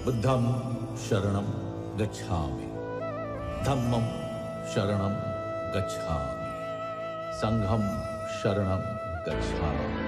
बुद्धं शरणं गच्छामि, धम्मं शरणं गच्छामि, संघं शरणं गच्छामि.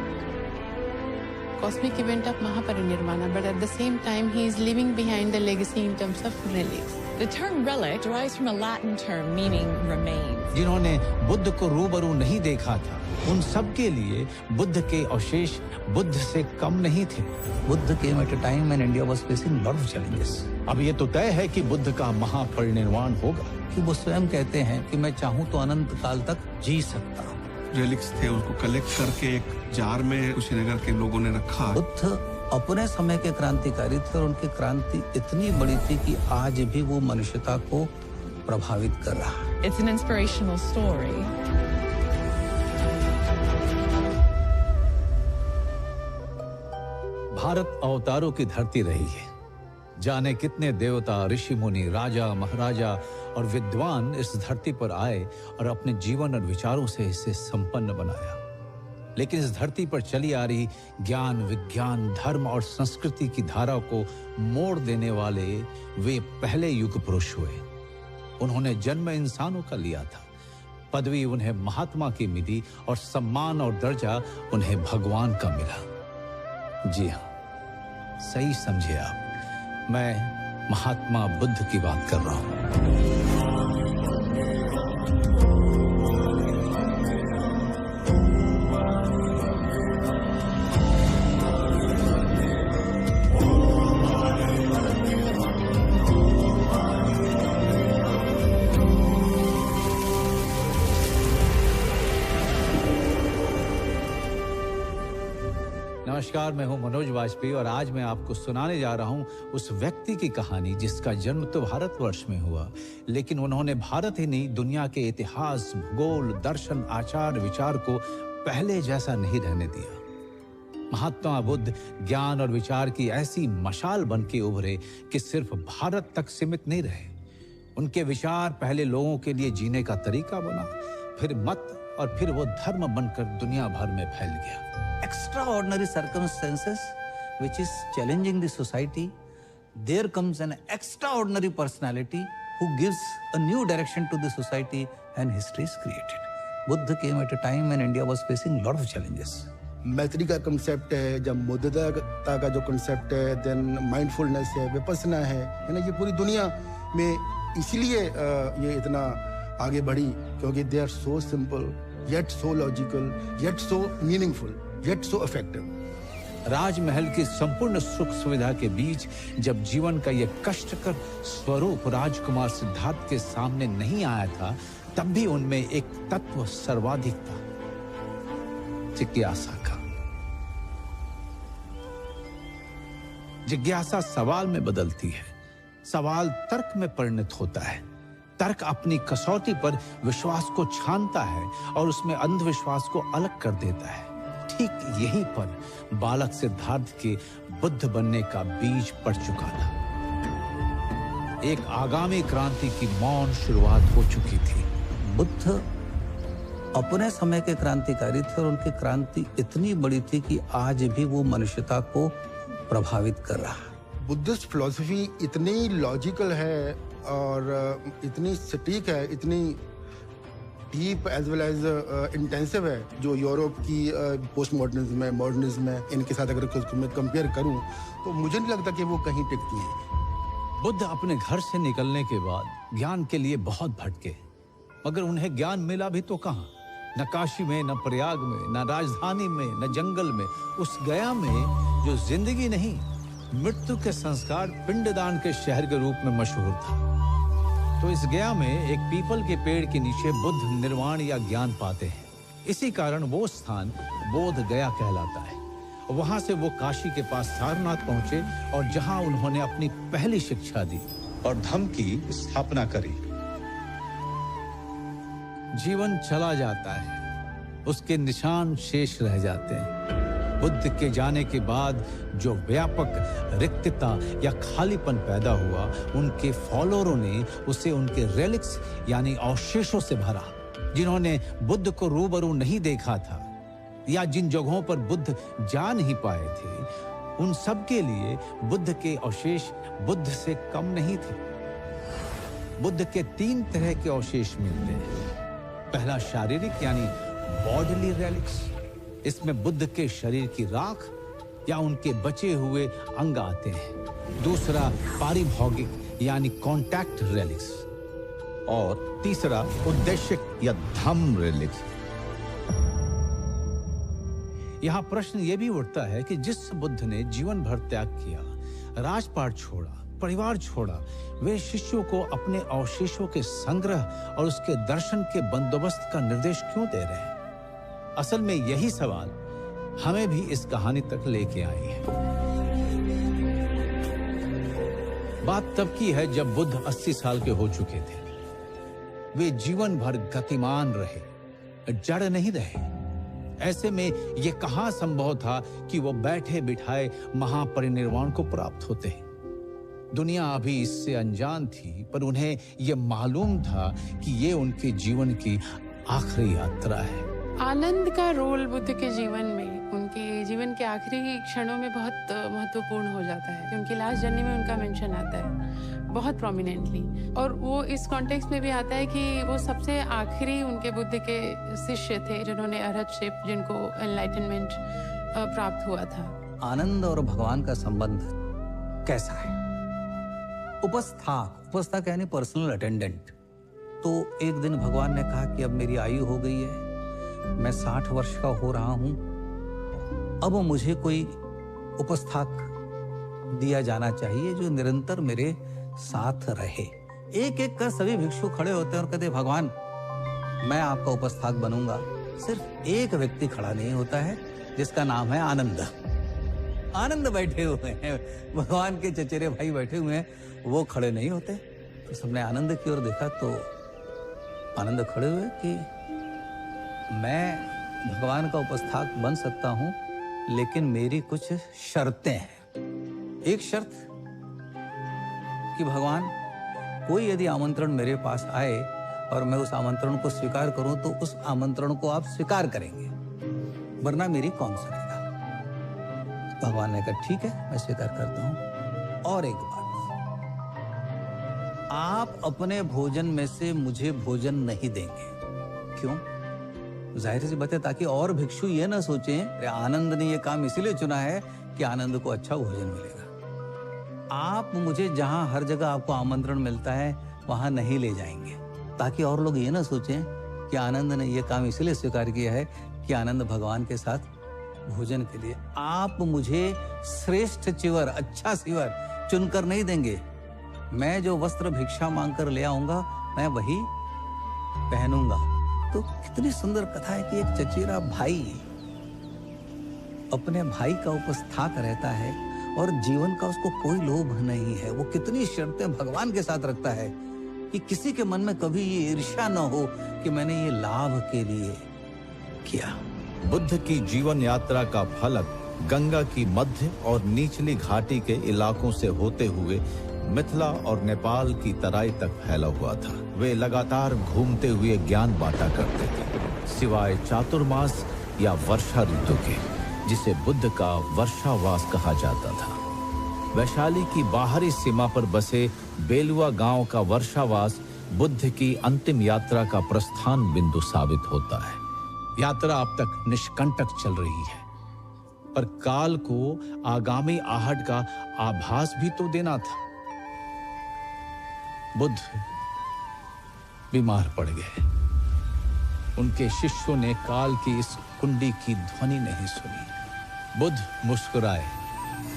Cosmic event of Mahaparinirvana, but at the same time he is leaving behind the legacy in terms of relics. The term relic derives from a Latin term meaning remains. जिन्होंने बुद्ध को रूबरू नहीं देखा था, उन सब के लिए बुद्ध के अवशेष बुद्ध से कम नहीं थे. Buddha came at a time when India was facing lot of challenges. अब ये तो तय है कि बुद्ध का महापरिनिर्वाण होगा. कि वो स्वयं कहते हैं कि मैं चाहूं तो अनंत काल तक जी सकता हूं. रेलिक्स थे, उसको कलेक्ट करके एक जार में कुशीनगर के लोगों ने रखा. बुद्ध अपने समय के क्रांतिकारी थे और उनकी क्रांति इतनी बड़ी थी कि आज भी वो मनुष्यता को प्रभावित कर रहा है. It's an inspirational story. Bharat अवतारों की धरती रही है. जाने कितने देवता, ऋषि मुनि, राजा, महाराजा और विद्वान इस धरती पर आए और अपने जीवन और विचारों से इसे संपन्न बनाया. लेकिन इस धरती पर चली आ रही ज्ञान, विज्ञान, धर्म और संस्कृति की धारा को मोड़ देने वाले वे पहले युग पुरुष हुए. उन्होंने जन्म इंसानों का लिया था, पदवी उन्हें महात्मा की मिली और सम्मान और दर्जा उन्हें भगवान का मिला. जी हाँ, सही समझे आप, मैं महात्मा बुद्ध की बात कर रहा हूं. नमस्कार, मैं हूं मनोज वाजपेयी और आज मैं आपको सुनाने जा रहा हूं उस व्यक्ति की कहानी जिसका जन्म तो भारतवर्ष में हुआ, लेकिन उन्होंने भारत ही नहीं, दुनिया के इतिहास, भूगोल, दर्शन, आचार, विचार को पहले जैसा नहीं रहने दिया. महात्मा बुद्ध ज्ञान और विचार की ऐसी मशाल बन के उभरे कि सिर्फ भारत तक सीमित नहीं रहे. उनके विचार पहले लोगों के लिए जीने का तरीका बना, फिर मत और फिर वो धर्म बनकर दुनिया भर में फैल गया. Extraordinary circumstances which is challenging the society, there comes an extraordinary personality who gives a new direction to the society and history is created. Buddha came at a time when India was facing lot of challenges. मैत्री का concept है, जब मुद्दता का जो concept है, then mindfulness है, विपස්සना है ना, ये पूरी दुनिया में इसलिए ये इतना आगे बढ़ी क्योंकि they are so simple yet so logical yet so meaningful yet so effective. Rajmahal की संपूर्ण सुख सुविधा के बीच जब जीवन का यह कष्टकर स्वरूप राजकुमार सिद्धार्थ के सामने नहीं आया था, तब भी उनमें एक तत्व सर्वाधिक था, जिज्ञासा का. जिज्ञासा सवाल में बदलती है, सवाल तर्क में परिणत होता है, तर्क अपनी कसौटी पर विश्वास को छानता है और उसमें अंधविश्वास को अलग कर देता है. ठीक यहीं पर बालक सिद्धार्थ के बुद्ध बनने का बीज पड़ चुका था. एक आगामी क्रांति की मौन शुरुआत हो चुकी थी. बुद्ध अपने समय के क्रांतिकारी थे और उनकी क्रांति इतनी बड़ी थी कि आज भी वो मनुष्यता को प्रभावित कर रहा है. बुद्धिस्ट फिलॉसफी इतनी लॉजिकल है और इतनी सटीक है, इतनी deep as well as intensive है, जो यूरोप की पोस्ट मॉडर्निज्म है, मॉडर्निज्म है, इनके साथ अगर कुछ मैं कंपेयर करूं तो मुझे नहीं लगता कि वो कहीं टिकती है. बुद्ध अपने घर से निकलने के बाद ज्ञान के लिए बहुत भटके, मगर उन्हें ज्ञान मिला भी तो कहां? न काशी में, न प्रयाग में, न राजधानी में, न जंगल में. उस गया में जो जिंदगी नहीं, मृत्यु के संस्कार, पिंडदान के शहर के रूप में मशहूर था. तो इस गया में एक पीपल के पेड़ के नीचे बुद्ध निर्वाण या ज्ञान पाते हैं. इसी कारण वो स्थान बोध गया कहलाता है. वहां से वो काशी के पास सारनाथ पहुंचे और जहां उन्होंने अपनी पहली शिक्षा दी और धम्म की स्थापना करी. जीवन चला जाता है, उसके निशान शेष रह जाते हैं. बुद्ध के जाने के बाद जो व्यापक रिक्तता या खालीपन पैदा हुआ, उनके फॉलोअरों ने उसे उनके रेलिक्स यानी अवशेषों से भरा. जिन्होंने बुद्ध को रूबरू नहीं देखा था या जिन जगहों पर बुद्ध जा नहीं पाए थे, उन सब के लिए बुद्ध के अवशेष बुद्ध से कम नहीं थे। बुद्ध के 3 तरह के अवशेष मिलते हैं। पहला शारीरिक यानी बॉडीली रेलिक्स, इसमें बुद्ध के शरीर की राख या उनके बचे हुए अंग आते हैं। दूसरा पारिभौगिक यानी कॉन्टैक्ट रेलिक्स, और तीसरा उद्देश्यक या धम्म रेलिक्स। यहां प्रश्न यह भी उठता है कि जिस बुद्ध ने जीवन भर त्याग किया, राजपाट छोड़ा, परिवार छोड़ा, वे शिष्यों को अपने अवशेषों के संग्रह और उसके दर्शन के बंदोबस्त का निर्देश क्यों दे रहे हैं? असल में यही सवाल हमें भी इस कहानी तक लेके आई है। बात तब की है जब बुद्ध 80 साल के हो चुके थे। वे जीवन भर गतिमान रहे, जड़ नहीं रहे। ऐसे में यह कहां संभव था कि वो बैठे बिठाए महापरिनिर्वाण को प्राप्त होते। दुनिया अभी इससे अनजान थी, पर उन्हें यह मालूम था कि ये उनके जीवन की आखिरी यात्रा है। आनंद का रोल बुद्ध के जीवन में, उनके जीवन के आखिरी क्षणों में बहुत महत्वपूर्ण हो जाता है। उनकी लास्ट जर्नी में उनका मेंशन आता है बहुत प्रोमिनेंटली, और वो इस कॉन्टेक्स्ट में भी आता है कि वो सबसे आखिरी उनके बुद्ध के शिष्य थे जिन्होंने अरहतशिप, जिनको एनलाइटनमेंट प्राप्त हुआ था। आनंद और भगवान का संबंध कैसा है? उपस्थाक यानी पर्सनल अटेंडेंट। तो एक दिन भगवान ने कहा कि अब मेरी आयु हो गई है, मैं 60 वर्ष का हो रहा हूं, अब मुझे कोई उपस्थाक दिया जाना चाहिए जो निरंतर मेरे साथ रहे। एक एक कर सभी भिक्षु खड़े होते हैं और कहते, भगवान मैं आपका उपस्थाक बनूंगा। सिर्फ एक व्यक्ति खड़ा नहीं होता है, जिसका नाम है आनंद। आनंद बैठे हुए हैं, भगवान के चचेरे भाई बैठे हुए हैं, वो खड़े नहीं होते। तो सबने आनंद की ओर देखा तो आनंद खड़े हुए कि मैं भगवान का उपस्थाक बन सकता हूं, लेकिन मेरी कुछ शर्तें हैं। एक शर्त कि भगवान, कोई यदि आमंत्रण मेरे पास आए और मैं उस आमंत्रण को स्वीकार करूं तो उस आमंत्रण को आप स्वीकार करेंगे, वरना मेरी कौन सुनेगा? भगवान ने कहा ठीक है, मैं स्वीकार करता हूं। और एक बात, आप अपने भोजन में से मुझे भोजन नहीं देंगे। क्यों? जाहिर सी बात है, ताकि और भिक्षु ये ना सोचें आनंद ने ये काम इसीलिए चुना है कि आनंद को अच्छा भोजन मिलेगा। आप मुझे जहां हर जगह आपको आमंत्रण मिलता है वहां नहीं ले जाएंगे, ताकि और लोग ये ना सोचें कि आनंद ने ये काम इसीलिए स्वीकार किया है कि आनंद भगवान के साथ भोजन के लिए। आप मुझे श्रेष्ठ चिवर, अच्छा चिवर चुनकर नहीं देंगे। मैं जो वस्त्र भिक्षा मांगकर ले आऊंगा, मैं वही पहनूंगा। तो कितनी सुंदर कथा है कि एक चचेरा भाई अपने भाई का उपस्थाक रहता है और जीवन का उसको कोई लोभ नहीं है। वो कितनी शर्तें भगवान के साथ रखता है कि किसी के मन में कभी ये ईर्ष्या न हो कि मैंने ये लाभ के लिए किया। बुद्ध की जीवन यात्रा का फलक गंगा की मध्य और निचली घाटी के इलाकों से होते हुए मिथिला और नेपाल की तराई तक फैला हुआ था। वे लगातार घूमते हुए ज्ञान बांटा करते थे, सिवाय चातुर्मास या वर्षा ऋतु के, जिसे बुद्ध का वर्षावास कहा जाता था। वैशाली की बाहरी सीमा पर बसे बेलुआ गांव का वर्षावास बुद्ध की अंतिम यात्रा का प्रस्थान बिंदु साबित होता है। यात्रा अब तक निष्कंटक चल रही है, पर काल को आगामी आहट का आभास भी तो देना था। बुद्ध बीमार पड़ गए। उनके शिष्यों ने काल की इस कुंडी की ध्वनि नहीं सुनी। बुद्ध मुस्कुराए,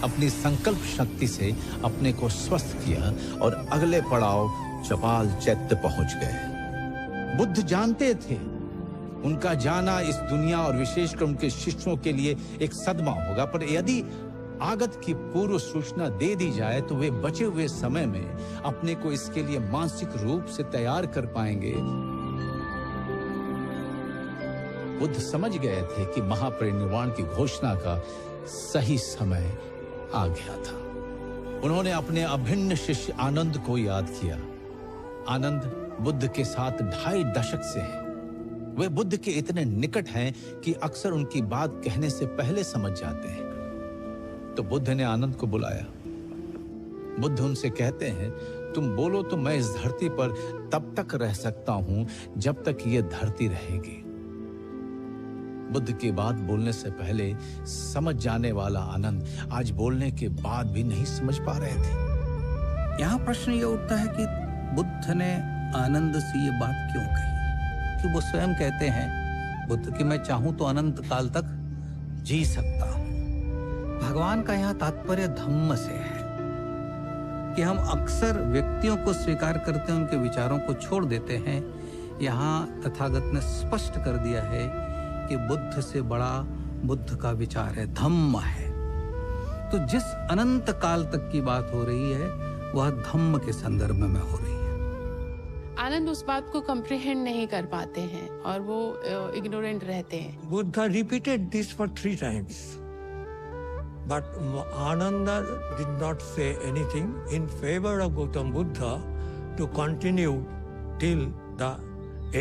अपनी संकल्प शक्ति से अपने को स्वस्थ किया और अगले पड़ाव चपाल चैत्य पहुंच गए। बुद्ध जानते थे उनका जाना इस दुनिया और विशेषकर उनके शिष्यों के लिए एक सदमा होगा, पर यदि आगत की पूर्व सूचना दे दी जाए तो वे बचे हुए समय में अपने को इसके लिए मानसिक रूप से तैयार कर पाएंगे। बुद्ध समझ गए थे कि महापरिनिर्वाण की घोषणा का सही समय आ गया था। उन्होंने अपने अभिन्न शिष्य आनंद को याद किया। आनंद बुद्ध के साथ 2.5 दशक से हैं। वे बुद्ध के इतने निकट हैं कि अक्सर उनकी बात कहने से पहले समझ जाते हैं। तो बुद्ध ने आनंद को बुलाया। बुद्ध उनसे कहते हैं, तुम बोलो तो मैं इस धरती पर तब तक रह सकता हूं जब तक ये धरती रहेगी। बुद्ध की बात बोलने से पहले समझ जाने वाला आनंद आज बोलने के बाद भी नहीं समझ पा रहे थे। यहाँ प्रश्न ये उठता है कि बुद्ध ने आनंद से ये बात क्यों कही? कि वो स्वयं कहते हैं बुद्ध कि मैं चाहूं तो अनंत काल तक जी सकता हूं। भगवान का यहाँ तात्पर्य धम्म से है कि हम अक्सर व्यक्तियों को स्वीकार करते हैं, उनके विचारों को छोड़ देते हैं। यहाँ तथागत ने स्पष्ट कर दिया है कि बुद्ध से बड़ा बुद्ध का विचार है, धम्म है। तो जिस अनंत काल तक की बात हो रही है वह धम्म के संदर्भ में हो रही है। आनंद उस बात को कंप्रीहेंड नहीं कर पाते हैं और वो इग्नोरेंट रहते हैं। Buddha repeated this for 3 times. But Ananda did not say anything in favor of Gautam Buddha to continue till the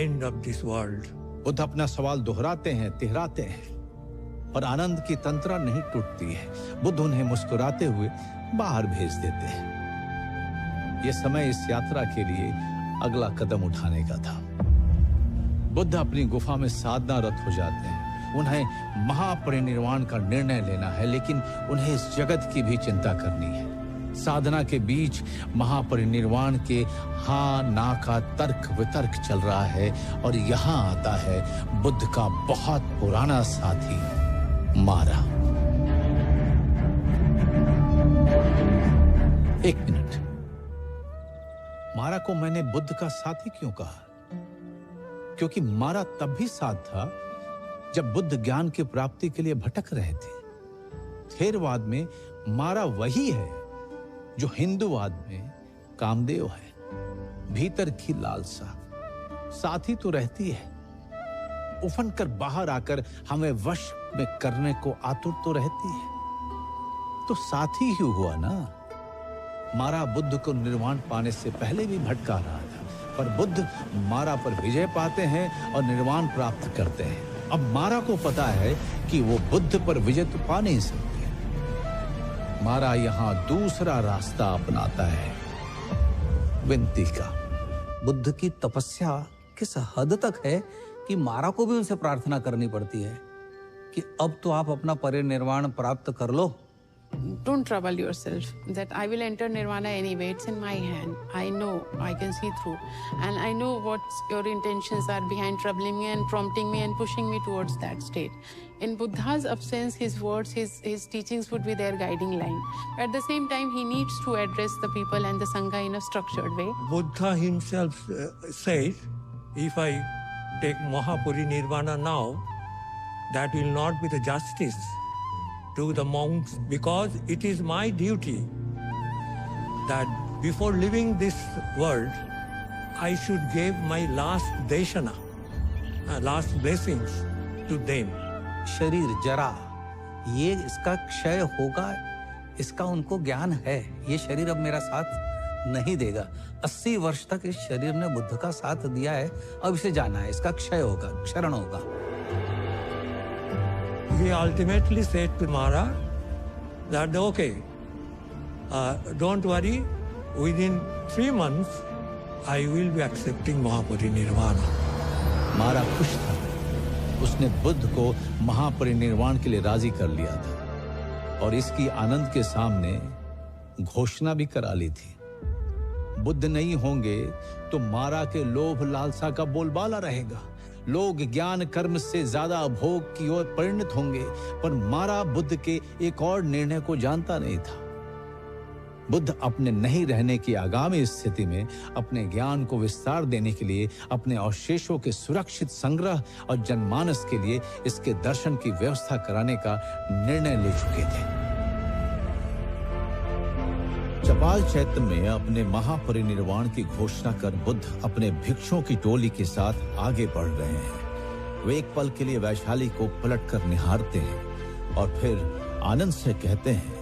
end of this world. Buddha अपना सवाल दोहराते हैं, तिहराते हैं, और आनंद की तंत्रा नहीं टूटती है। बुद्ध उन्हें मुस्कुराते हुए बाहर भेज देते हैं। यह समय इस यात्रा के लिए अगला कदम उठाने का था। बुद्ध अपनी गुफा में साधनारत हो जाते हैं। उन्हें महापरिनिर्वाण का निर्णय लेना है, लेकिन उन्हें इस जगत की भी चिंता करनी है। साधना के बीच महापरिनिर्वाण के हाँ ना का तर्क वितर्क चल रहा है, और यहां आता है बुद्ध का बहुत पुराना साथी मारा। एक मिनट, मारा को मैंने बुद्ध का साथी क्यों कहा? क्योंकि मारा तब भी साथ था जब बुद्ध ज्ञान की प्राप्ति के लिए भटक रहे थे। थेरवाद में मारा वही है जो हिंदूवाद में कामदेव है। भीतर की लालसा साथी तो रहती है, उफन कर बाहर आकर हमें वश में करने को आतुर तो रहती है। तो साथी ही हुआ ना। मारा बुद्ध को निर्वाण पाने से पहले भी भटका रहा था, पर बुद्ध मारा पर विजय पाते हैं और निर्वाण प्राप्त करते हैं। अब मारा को पता है कि वो बुद्ध पर विजय तो पा नहीं सकते। मारा यहां दूसरा रास्ता अपनाता है, विनती का। बुद्ध की तपस्या किस हद तक है कि मारा को भी उनसे प्रार्थना करनी पड़ती है कि अब तो आप अपना परिनिर्वाण प्राप्त कर लो। Don't trouble yourself that I will enter nirvana anyway. It's in my hand. I know, I can see through, and I know what your intentions are behind troubling me and prompting me and pushing me towards that state. In Buddha's absence, his words, his teachings would be their guiding line. At the same time, he needs to address the people and the Sangha in a structured way. Buddha himself says, if I take Mahaparinirvana now, that will not be the justice to the monks, because it is my duty that before leaving this world, I should give my last deshana, last blessings to them. शरीर जरा, ये इसका क्षय होगा, इसका उनको ज्ञान है। ये शरीर अब मेरा साथ नहीं देगा। 80 वर्ष तक इस शरीर ने बुद्ध का साथ दिया है, अब इसे जाना है, इसका क्षय होगा, क्षरण होगा। He ultimately said to Mara that, okay, don't worry, within 3 months, I will be accepting Mahaparinirvana. मारा खुश था। उसने बुद्ध को महापरिनिर्वाण के लिए राजी कर लिया था, और इसकी आनंद के सामने घोषणा भी करा ली थी। बुद्ध नहीं होंगे तो मारा के लोभ लालसा का बोलबाला रहेगा। लोग ज्ञान कर्म से ज्यादा भोग की ओर परिणत होंगे, पर मारा बुद्ध के एक और निर्णय को जानता नहीं था। बुद्ध अपने नहीं रहने की आगामी स्थिति में अपने ज्ञान को विस्तार देने के लिए, अपने अवशेषों के सुरक्षित संग्रह और जनमानस के लिए इसके दर्शन की व्यवस्था कराने का निर्णय ले चुके थे। चपाल चैत्य में अपने महापरिनिर्वाण की घोषणा कर बुद्ध अपने भिक्षुओं की टोली के साथ आगे बढ़ रहे हैं। वे एक पल के लिए वैशाली को पलटकर निहारते हैं और फिर आनंद से कहते हैं,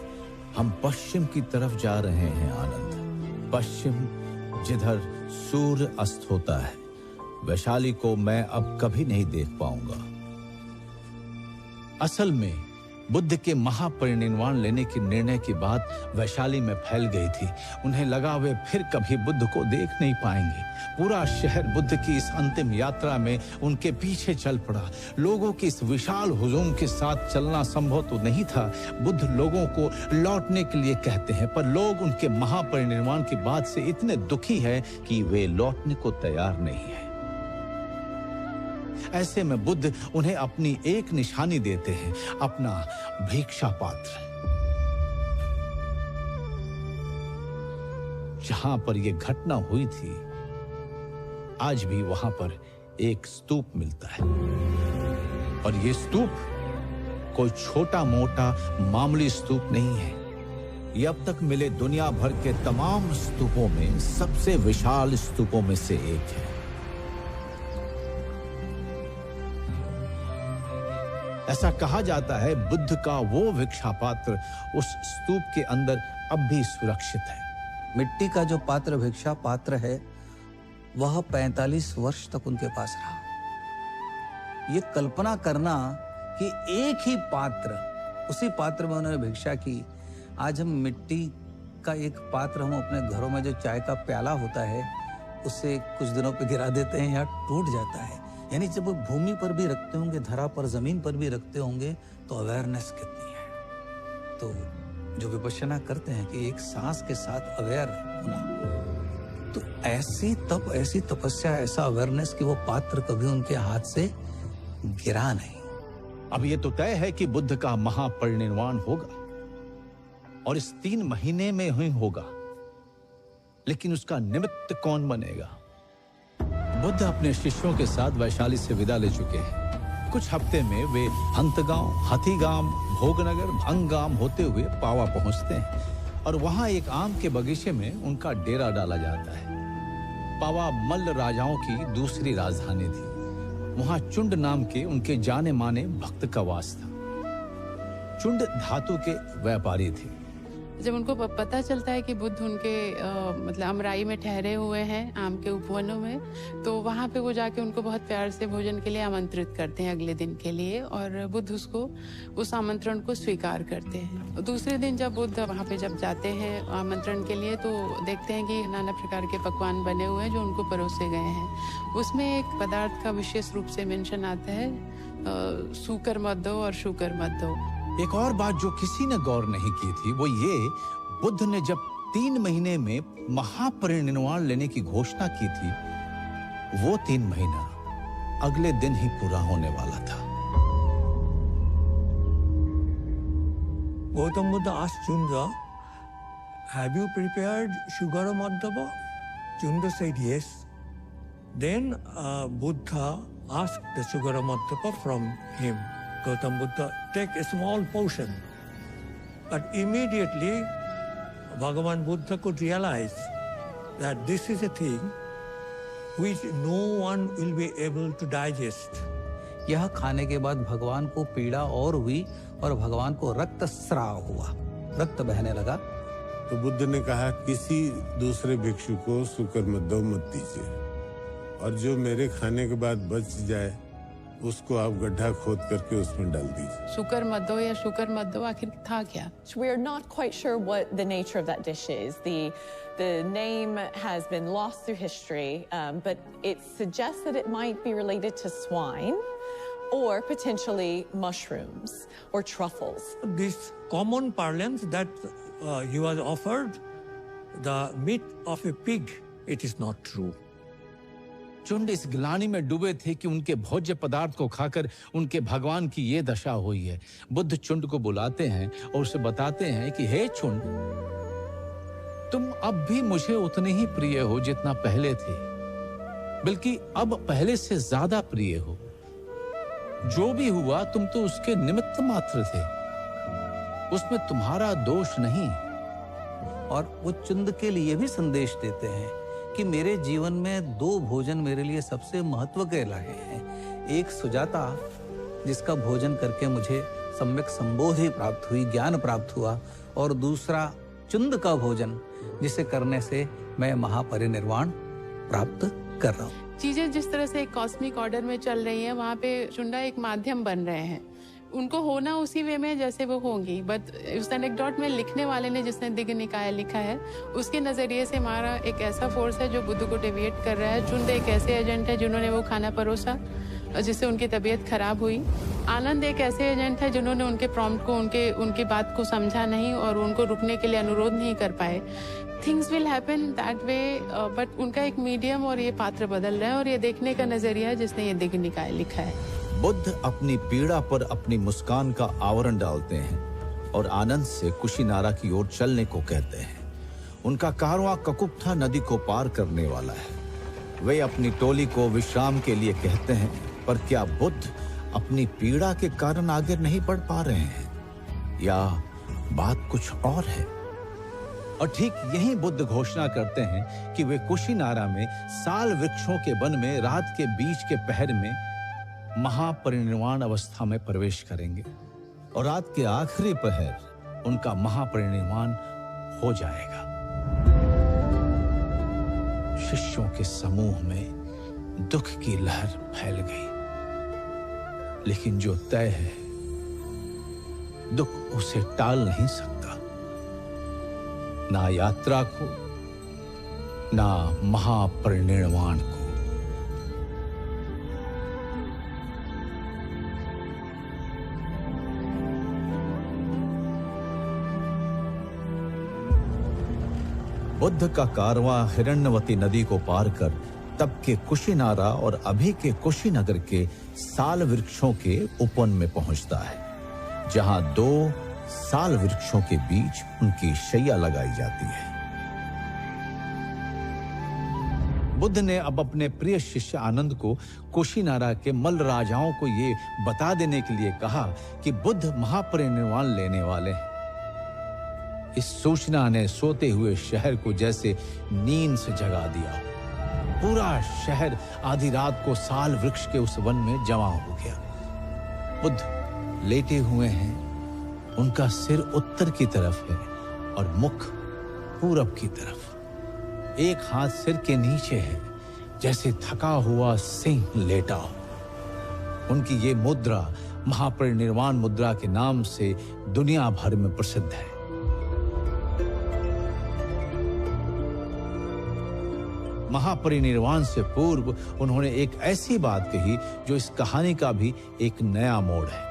हम पश्चिम की तरफ जा रहे हैं आनंद, पश्चिम जिधर सूर्य अस्त होता है। वैशाली को मैं अब कभी नहीं देख पाऊंगा। असल में बुद्ध के महापरिनिर्वाण लेने के निर्णय की बात वैशाली में फैल गई थी। उन्हें लगा वे फिर कभी बुद्ध को देख नहीं पाएंगे। पूरा शहर बुद्ध की इस अंतिम यात्रा में उनके पीछे चल पड़ा। लोगों की इस विशाल हुजूम के साथ चलना संभव तो नहीं था। बुद्ध लोगों को लौटने के लिए कहते हैं, पर लोग उनके महापरिनिर्वाण की बात से इतने दुखी हैं कि वे लौटने को तैयार नहीं है। ऐसे में बुद्ध उन्हें अपनी एक निशानी देते हैं, अपना भिक्षा पात्र। जहां पर यह घटना हुई थी, आज भी वहां पर एक स्तूप मिलता है। और यह स्तूप कोई छोटा मोटा मामूली स्तूप नहीं है। यह अब तक मिले दुनिया भर के तमाम स्तूपों में सबसे विशाल स्तूपों में से एक है। ऐसा कहा जाता है बुद्ध का वो भिक्षा पात्र उस स्तूप के अंदर अब भी सुरक्षित है। मिट्टी का जो पात्र भिक्षा पात्र है वह 45 वर्ष तक उनके पास रहा। ये कल्पना करना कि एक ही पात्र, उसी पात्र में उन्होंने भिक्षा की। आज हम मिट्टी का एक पात्र हम अपने घरों में जो चाय का प्याला होता है उसे कुछ दिनों पे गिरा देते हैं या टूट जाता है। यानी जब वो भूमि पर भी रखते होंगे, धरा पर, जमीन पर भी रखते होंगे, तो अवेयरनेस कितनी है। तो जो विपश्यना करते हैं कि एक सांस के साथ अवेयर होना, तो ऐसी तपस्या, ऐसा अवेयरनेस कि वो पात्र कभी उनके हाथ से गिरा नहीं। अब ये तो तय है कि बुद्ध का महापरिनिर्वाण होगा और इस 3 महीने में ही होगा, लेकिन उसका निमित्त कौन बनेगा? बुद्ध अपने शिष्यों के साथ वैशाली से विदा ले चुके हैं। कुछ हफ्ते में वे हंतगांव, हाथीगाम, भोगनगर, भंगाम होते हुए पावा पहुंचते हैं और वहां एक आम के बगीचे में उनका डेरा डाला जाता है। पावा मल्ल राजाओं की दूसरी राजधानी थी। वहां चुंड नाम के उनके जाने माने भक्त का वास था। चुंड धातु के व्यापारी थे। जब उनको पता चलता है कि बुद्ध उनके मतलब अमराई में ठहरे हुए हैं, आम के उपवनों में, तो वहाँ पे वो जाके उनको बहुत प्यार से भोजन के लिए आमंत्रित करते हैं अगले दिन के लिए, और बुद्ध उस आमंत्रण को स्वीकार करते हैं। दूसरे दिन जब बुद्ध वहाँ पे जब जाते हैं आमंत्रण के लिए, तो देखते हैं कि नाना प्रकार के पकवान बने हुए हैं जो उनको परोसे गए हैं। उसमें एक पदार्थ का विशेष रूप से मेंशन आता है, सूकर मद्दो और शुकर मद्दो। एक और बात जो किसी ने गौर नहीं की थी वो ये, बुद्ध ने जब 3 महीने में महापरिनिर्वाण लेने की घोषणा की थी, वो 3 महीना अगले दिन ही पूरा होने वाला था। Gautam Buddha asked Chunda, "Have you prepared Sugara Madhava?" Chunda said yes. Then Buddha asked the Sugara Madhava from him. Gautam Buddha, take a small portion. But immediately, Bhagavan Buddha could realize that this is a thing which no one will be able to digest. यह खाने के बाद भगवान को पीड़ा और हुई और भगवान को रक्तस्राव हुआ, रक्त बहने लगा। तो बुद्ध ने कहा, किसी दूसरे भिक्षु को शुकर मद्दो मत दीजिए, और जो मेरे खाने के बाद बच जाए उसको आप गड्ढा खोद करके उसमें डाल दीजिए। शुकर मद्दो या शुकर मद्दो आखिर था क्या? We are not quite sure what the nature of that dish is. The name has been lost through history, but it suggests that it might be related to swine or potentially mushrooms or truffles. This common parlance that he was offered the meat of a pig, it is not true. चुंड इस ग्लानि में डूबे थे कि उनके भोज्य पदार्थ को खाकर उनके भगवान की ये दशा हुई है। बुद्ध चुंड को बुलाते हैं और उसे बताते हैं कि हे चुंड, तुम अब भी मुझे उतने ही प्रिय हो जितना पहले थे, बल्कि अब पहले से ज्यादा प्रिय हो। जो भी हुआ तुम तो उसके निमित्त मात्र थे, उसमें तुम्हारा दोष नहीं। और वो चुंद के लिए भी संदेश देते हैं कि मेरे जीवन में 2 भोजन मेरे लिए सबसे महत्व के रहे हैं। एक सुजाता, जिसका भोजन करके मुझे सम्यक संबोधि प्राप्त हुई, ज्ञान प्राप्त हुआ, और दूसरा चुंद का भोजन, जिसे करने से मैं महापरिनिर्वाण प्राप्त कर रहा हूँ। चीजें जिस तरह से एक कॉस्मिक ऑर्डर में चल रही हैं, वहाँ पे चुंडा एक माध्यम बन रहे हैं। उनको होना उसी वे में जैसे वो होंगी, बट उस एनेक्डोट में लिखने वाले ने, जिसने दिग्ग निकाय लिखा है, उसके नज़रिए से मारा एक ऐसा फोर्स है जो बुद्ध को डेविएट कर रहा है। चुंद एक ऐसे एजेंट है जिन्होंने वो खाना परोसा जिससे उनकी तबीयत खराब हुई। आनंद एक ऐसे एजेंट है जिन्होंने उनके प्रॉम्प्ट को, उनकी बात को समझा नहीं और उनको रुकने के लिए अनुरोध नहीं कर पाए। Things will happen that way, but उनका एक मीडियम और ये पात्र बदल रहा है, और ये देखने का नजरिया है जिसने ये दिग्ग निकाय लिखा है। बुद्ध अपनी पीड़ा पर अपनी मुस्कान का आवरण डालते हैं और आनंद से कुशीनारा की ओर चलने को कहते हैं। उनका कारवां ककुप्था नदी को पार करने वाला है। वे अपनी टोली को विश्राम के लिए कहते हैं, पर क्या बुद्ध अपनी पीड़ा के कारण आगे नहीं बढ़ पा रहे हैं, या बात कुछ और है? और ठीक यही बुद्ध घोषणा करते हैं कि वे कुशीनारा में साल वृक्षों के वन में रात के बीच के पहर में महापरिनिर्वाण अवस्था में प्रवेश करेंगे, और रात के आखिरी पहर उनका महापरिनिर्वाण हो जाएगा। शिष्यों के समूह में दुख की लहर फैल गई, लेकिन जो तय है दुख उसे टाल नहीं सकता, ना यात्रा को, ना महापरिनिर्वाण को। बुद्ध का कारवां हिरण्यवती नदी को पार कर तब के कुशीनारा और अभी के कुशीनगर के साल वृक्षों के उपवन में पहुंचता है, जहां 2 साल वृक्षों के बीच उनकी शैया लगाई जाती है। बुद्ध ने अब अपने प्रिय शिष्य आनंद को कुशीनारा के मल्ल राजाओं को ये बता देने के लिए कहा कि बुद्ध महापरिनिर्वाण लेने वाले हैं। इस सूचना ने सोते हुए शहर को जैसे नींद से जगा दिया। पूरा शहर आधी रात को साल वृक्ष के उस वन में जमा हो गया। बुद्ध लेटे हुए हैं, उनका सिर उत्तर की तरफ है और मुख पूरब की तरफ। एक हाथ सिर के नीचे है, जैसे थका हुआ सिंह लेटा हो। उनकी ये मुद्रा महापरिनिर्वाण मुद्रा के नाम से दुनिया भर में प्रसिद्ध है। महापरिनिर्वाण से पूर्व उन्होंने एक ऐसी बात कही जो इस कहानी का भी एक नया मोड़ है।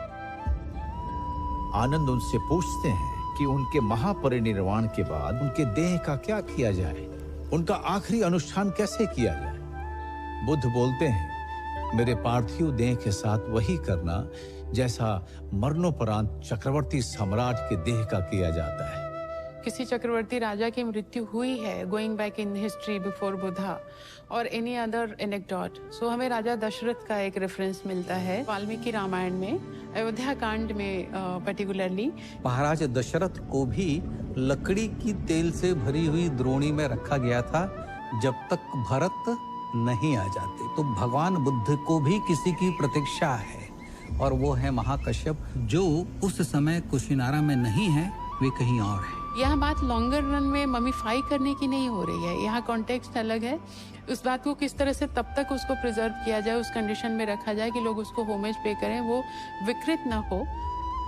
आनंद उनसे पूछते हैं कि उनके महापरिनिर्वाण के बाद उनके देह का क्या किया जाए, उनका आखिरी अनुष्ठान कैसे किया जाए। बुद्ध बोलते हैं, मेरे पार्थिव देह के साथ वही करना जैसा मरणोपरांत चक्रवर्ती सम्राट के देह का किया जाता है। किसी चक्रवर्ती राजा की मृत्यु हुई है, going back in history before Buddha और एनी अदर एनेक्डोट, सो हमें राजा दशरथ का एक रेफरेंस मिलता है वाल्मीकि रामायण में, अयोध्या कांड में पर्टिकुलरली। महाराज दशरथ को भी लकड़ी की तेल से भरी हुई द्रोणी में रखा गया था जब तक भरत नहीं आ जाते। तो भगवान बुद्ध को भी किसी की प्रतीक्षा है, और वो है महाकश्यप, जो उस समय कुशीनारा में नहीं है, वे कहीं और है। यह बात लॉन्गर रन में ममीफाई करने की नहीं हो रही है, यहाँ कॉन्टेक्स्ट अलग है। उस बात को किस तरह से तब तक उसको प्रिजर्व किया जाए, उस कंडीशन में रखा जाए कि लोग उसको होमेज पे करें, वो विकृत ना हो।